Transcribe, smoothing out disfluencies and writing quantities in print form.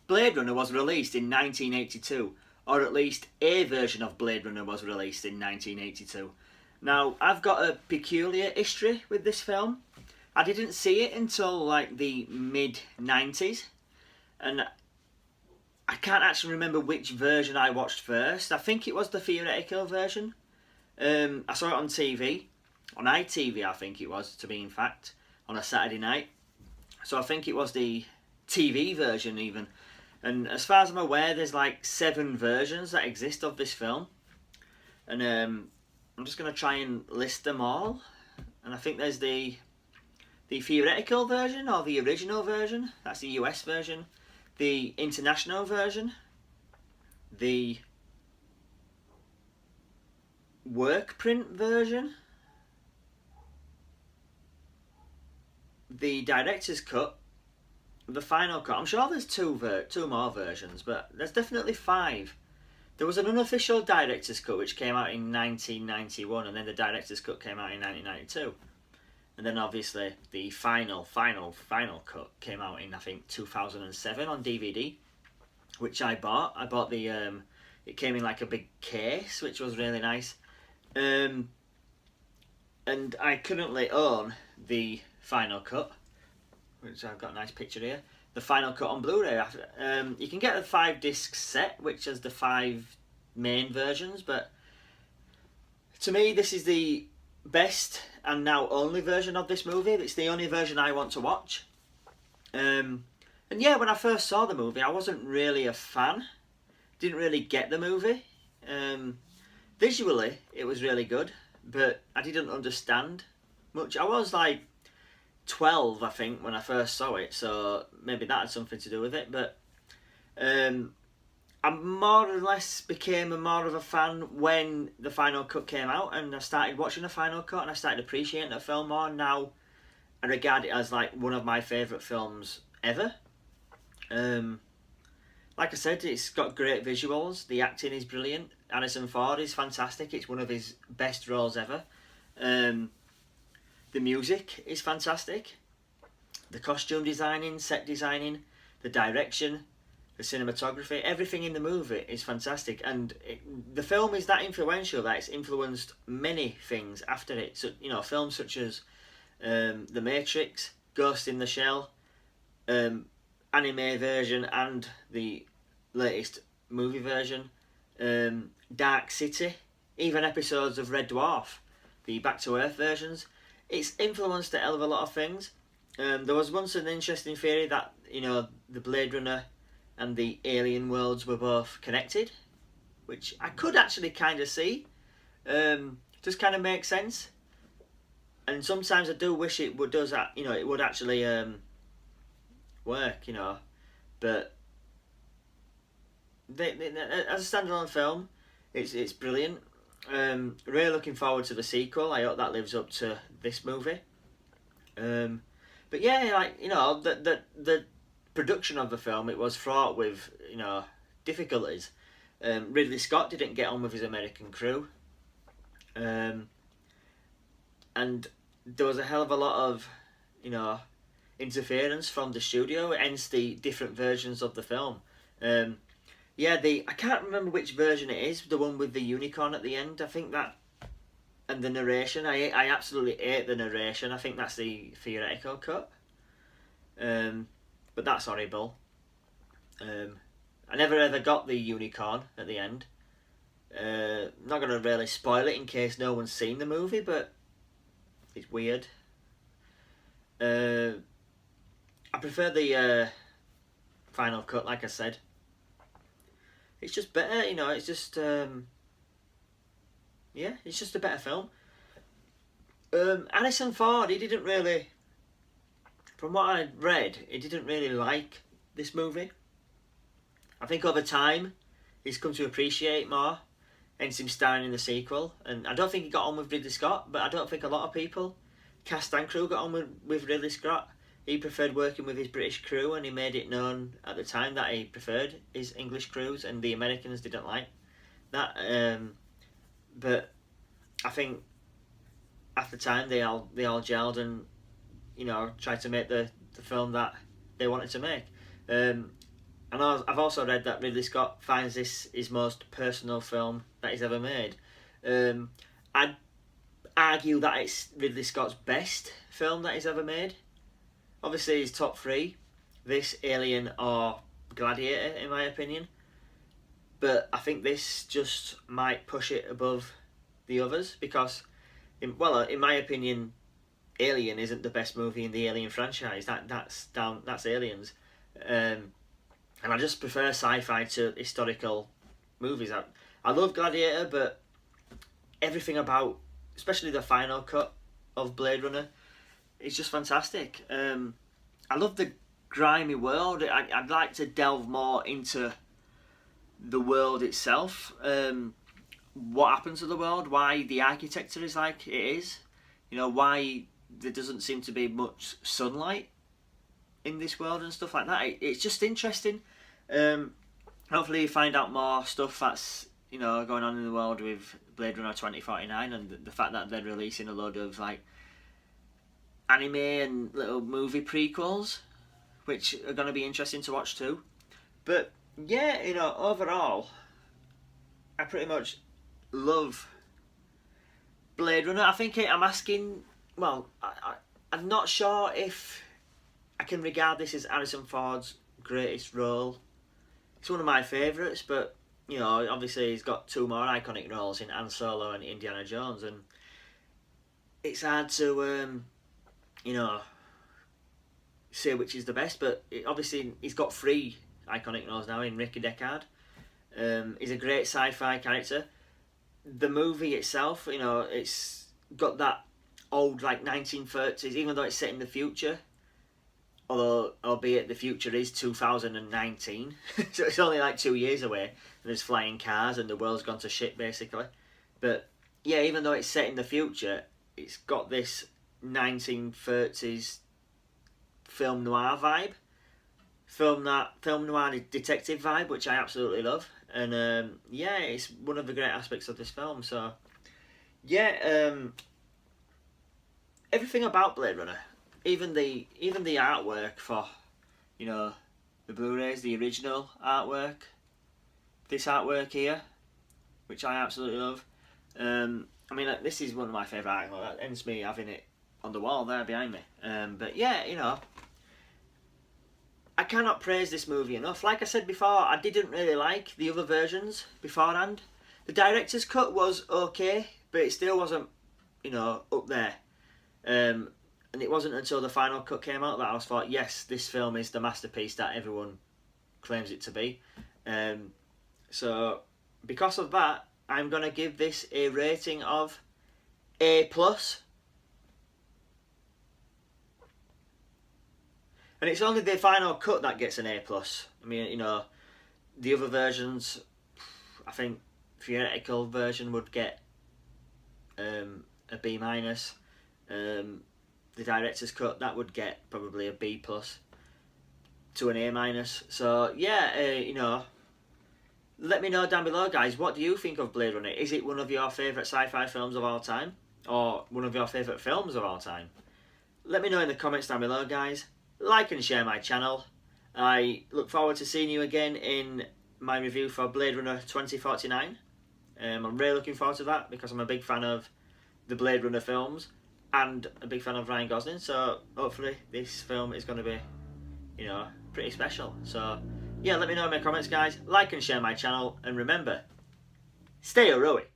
Blade Runner was released in 1982, or at least a version of Blade Runner was released in 1982. Now, I've got a peculiar history with this film. I didn't see it until like the mid 90s, and I can't actually remember which version I watched first. I think it was the theoretical version. I saw it on TV, on ITV, I think it was, to be in fact, on a Saturday night. So I think it was the TV version even. And as far as I'm aware, there's like 7 versions that exist of this film. And I'm just going to try and list them all. And I think there's the theoretical version, or the original version. That's the US version. The international version. The work print version. The director's cut. The final cut. I'm sure there's two more versions, but there's definitely 5. There was an unofficial director's cut which came out in 1991, and then the director's cut came out in 1992, and then obviously the final cut came out in, I think, 2007 on DVD, which I bought. I bought the it came in like a big case, which was really nice, and I currently own the final cut, which I've got a nice picture here. The final cut on Blu-ray. You can get a 5-disc set, which has the 5 main versions, but to me this is the best and now only version of this movie. It's the only version I want to watch. And yeah, when I first saw the movie, I wasn't really a fan. Didn't really get the movie. Visually, it was really good, but I didn't understand much. I was like 12, I think, when I first saw it, so maybe that had something to do with it. But I more or less became more of a fan when the final cut came out, and I started watching the final cut, and I started appreciating the film more. Now I regard it as like one of my favourite films ever. Like I said, it's got great visuals. The acting is brilliant. Harrison Ford is fantastic. It's one of his best roles ever. The music is fantastic. The costume designing, set designing, the direction, the cinematography, everything in the movie is fantastic. And the film is that influential that it's influenced many things after it. So, you know, films such as The Matrix, Ghost in the Shell, anime version, and the latest movie version, Dark City, even episodes of Red Dwarf, the Back to Earth versions. It's influenced a hell of a lot of things. There was once an interesting theory that, you know, the Blade Runner and the Alien worlds were both connected, which I could actually kind of see. Just kind of makes sense. And sometimes I do wish it would it would actually work, you know. But as a standalone film, it's brilliant. Really looking forward to the sequel. I hope that lives up to this movie. But yeah, like, you know, the production of the film, it was fraught with, you know, difficulties. Ridley Scott didn't get on with his American crew, and there was a hell of a lot of, you know, interference from the studio, hence the different versions of the film. Yeah, I can't remember which version it is, the one with the unicorn at the end. I think that, and the narration, I absolutely hate the narration. I think that's the theoretical cut. But that's horrible. I never ever got the unicorn at the end. Not going to really spoil it in case no one's seen the movie, but it's weird. I prefer the final cut, like I said. It's just better, you know, it's just, yeah, it's just a better film. Harrison Ford, he didn't really, from what I read, he didn't really like this movie. I think over time, he's come to appreciate more, hence him starring in the sequel. And I don't think he got on with Ridley Scott, but I don't think a lot of people, cast and crew, got on with Ridley Scott. He preferred working with his British crew, and he made it known at the time that he preferred his English crews, and the Americans didn't like that. But I think at the time they all gelled and, you know, tried to make the film that they wanted to make. And I've also read that Ridley Scott finds this his most personal film that he's ever made. I'd argue that it's Ridley Scott's best film that he's ever made. Obviously, his top three: this, Alien, or Gladiator, in my opinion. But I think this just might push it above the others because, in my opinion, Alien isn't the best movie in the Alien franchise. That's Aliens, and I just prefer sci-fi to historical movies. I love Gladiator, but everything about, especially the final cut of Blade Runner, is just fantastic. I love the grimy world. I'd like to delve more into the world itself. What happens to the world? Why the architecture is like it is? Why there doesn't seem to be much sunlight in this world and stuff like that. It's just interesting. Hopefully you find out more stuff that's going on in the world with Blade Runner 2049 and the fact that they're releasing a load of like anime and little movie prequels, which are going to be interesting to watch too. But yeah, overall, I pretty much love Blade Runner. I think I'm asking. Well, I'm not sure if I can regard this as Harrison Ford's greatest role. It's one of my favourites, but obviously he's got two more iconic roles in Han Solo and Indiana Jones, and it's hard to say which is the best. But obviously he's got three iconic roles now in Ricky Deckard. He's a great sci-fi character. The movie itself, it's got that old like 1930s, even though it's set in the future. Although, albeit the future is 2019, so it's only like 2 years away. And there's flying cars and the world's gone to shit basically. But yeah, even though it's set in the future, it's got this 1930s film noir vibe, film noir detective vibe, which I absolutely love. And yeah, it's one of the great aspects of this film. So yeah, everything about Blade Runner. Even the artwork for, the Blu-rays, the original artwork, this artwork here, which I absolutely love. This is one of my favourite artwork. That ends me having it on the wall there behind me. But yeah, I cannot praise this movie enough. Like I said before, I didn't really like the other versions beforehand. The director's cut was okay, but it still wasn't, up there. And it wasn't until the final cut came out that I thought, yes, this film is the masterpiece that everyone claims it to be. So, because of that, I'm going to give this a rating of A+. And it's only the final cut that gets an A+. I mean, the other versions, I think theoretical version would get a B-. The director's cut, that would get probably a B+ to an A-. So yeah, let me know down below, guys. What do you think of Blade Runner? Is it one of your favourite sci-fi films of all time, or one of your favourite films of all time? Let me know in the comments down below, guys. Like and share my channel. I look forward to seeing you again in my review for Blade Runner 2049. I'm really looking forward to that because I'm a big fan of the Blade Runner films and a big fan of Ryan Gosling, so hopefully this film is going to be, pretty special. So yeah, let me know in my comments, guys. Like and share my channel, and remember, stay heroic.